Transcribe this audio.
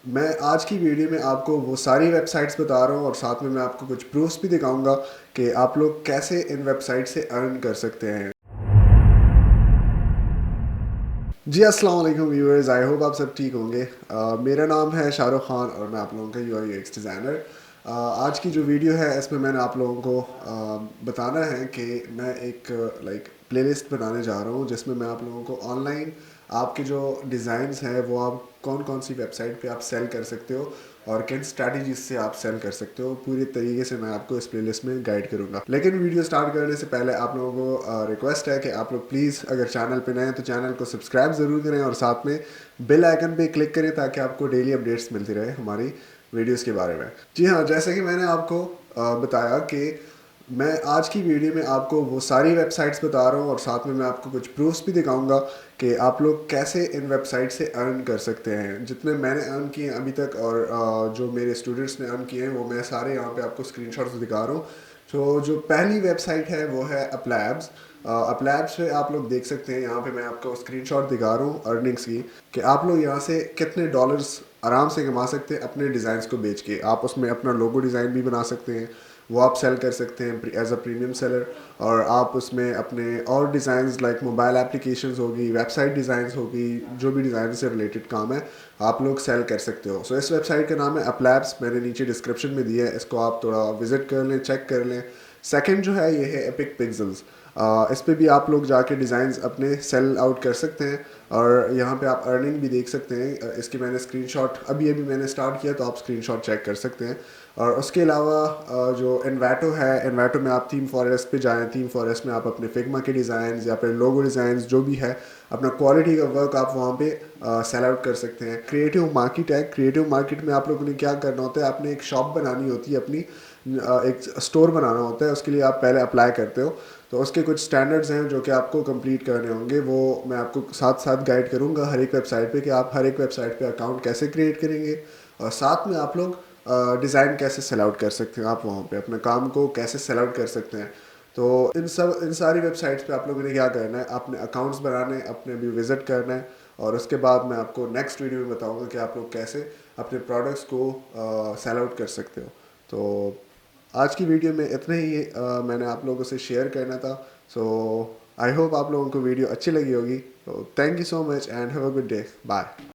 मैं आज की वीडियो में आपको वो सारी वेबसाइट्स बता रहा हूँ और साथ में मैं आपको कुछ प्रूफ्स भी दिखाऊंगा कि आप लोग कैसे इन वेबसाइट से अर्न कर सकते हैं। जी अस्सलाम वालेकुम व्यूअर्स, आई होप आप सब ठीक होंगे। मेरा नाम है शाहरुख खान और मैं आप लोगों का यूआई यूएक्स डिज़ाइनर। आज की जो वीडियो है इसमें मैंने आप लोगों को बताना है कि मैं एक प्लेलिस्ट बनाने जा रहा हूँ जिसमें मैं आप लोगों को ऑनलाइन आपके जो डिज़ाइंस हैं वो आप कौन कौन सी वेबसाइट पे आप सेल कर सकते हो और किन स्ट्रैटेजीज से आप सेल कर सकते हो, पूरी तरीके से मैं आपको इस प्लेलिस्ट में गाइड करूंगा। लेकिन वीडियो स्टार्ट करने से पहले आप लोगों को रिक्वेस्ट है कि आप लोग प्लीज़ अगर चैनल पे नए हैं तो चैनल को सब्सक्राइब ज़रूर करें और साथ में बेल आइकन पे क्लिक करें ताकि आपको डेली अपडेट्स मिलती रहे हमारी वीडियोस के बारे में। जी हाँ, जैसे कि मैंने आपको बताया कि मैं आज की वीडियो में आपको वो सारी वेबसाइट्स बता रहा हूँ और साथ में मैं आपको कुछ प्रूफ्स भी दिखाऊंगा कि आप लोग कैसे इन वेबसाइट से अर्न कर सकते हैं। जितने मैंने अर्न किए अभी तक और जो मेरे स्टूडेंट्स ने अर्न किए हैं वो मैं सारे यहाँ पे आपको स्क्रीनशॉट्स दिखा रहा हूँ। तो जो पहली वेबसाइट है वो है अपलैब्स। अपलैब्स पे आप लोग देख सकते हैं, यहाँ पे मैं आपको स्क्रीनशॉट दिखा रहा हूँ अर्निंग्स की, कि आप लोग यहाँ से कितने डॉलर्स आराम से कमा सकते हैं अपने डिज़ाइंस को बेच के। आप उसमें अपना लोगो डिज़ाइन भी बना सकते हैं, वो आप सेल कर सकते हैं एज अ प्रीमियम सेलर। और आप उसमें अपने और डिज़ाइंस लाइक मोबाइल एप्लीकेशंस होगी, वेबसाइट डिज़ाइंस होगी, जो भी डिज़ाइन से रिलेटेड काम है आप लोग सेल कर सकते हो। सो इस वेबसाइट का नाम है अपलैब्स, मैंने नीचे डिस्क्रिप्शन में दिया है, इसको आप थोड़ा विजिट कर लें, चेक कर लें। सेकंड जो है ये है एपिक पिक्सल्स। इस पे भी आप लोग जाके डिज़ाइंस अपने सेल आउट कर सकते हैं और यहाँ पे आप अर्निंग भी देख सकते हैं। इसकी मैंने स्क्रीनशॉट अभी अभी मैंने स्टार्ट किया तो आप स्क्रीनशॉट चेक कर सकते हैं। और उसके अलावा जो इन्वेटो है, इन्वेटो में आप थीम फॉरेस्ट पे जाएं, थीम फॉरेस्ट में आप अपने फिग्मा के डिज़ाइंस या फिर लोगो डिज़ाइंस जो भी है अपना क्वालिटी का वर्क आप वहाँ पे सेल आउट कर सकते हैं। क्रिएटिव मार्केट है, क्रिएटिव मार्केट में आप लोगों ने क्या करना होता है, आपने एक शॉप बनानी होती है अपनी, एक स्टोर बनाना होता है, उसके लिए आप पहले अप्लाई करते हो। तो उसके कुछ स्टैंडर्ड्स हैं जो कि आपको कंप्लीट करने होंगे, वो मैं आपको साथ साथ गाइड करूंगा हर एक वेबसाइट पे कि आप हर एक वेबसाइट पे अकाउंट कैसे क्रिएट करेंगे और साथ में आप लोग डिज़ाइन कैसे सेल आउट कर सकते हैं, आप वहाँ पे अपने काम को कैसे सेल आउट कर सकते हैं। तो इन सारी वेबसाइट्स पे आप लोगों ने क्या करना है, अपने अकाउंट्स बनाने, अपने भी विज़िट करना है और उसके बाद मैं आपको नेक्स्ट वीडियो में बताऊंगा कि आप लोग कैसे अपने प्रोडक्ट्स को सेल आउट कर सकते हो। तो आज की वीडियो में इतना ही मैंने आप लोगों से शेयर करना था। सो आई होप आप लोगों को वीडियो अच्छी लगी होगी। तो thank you so much and have a good day, bye.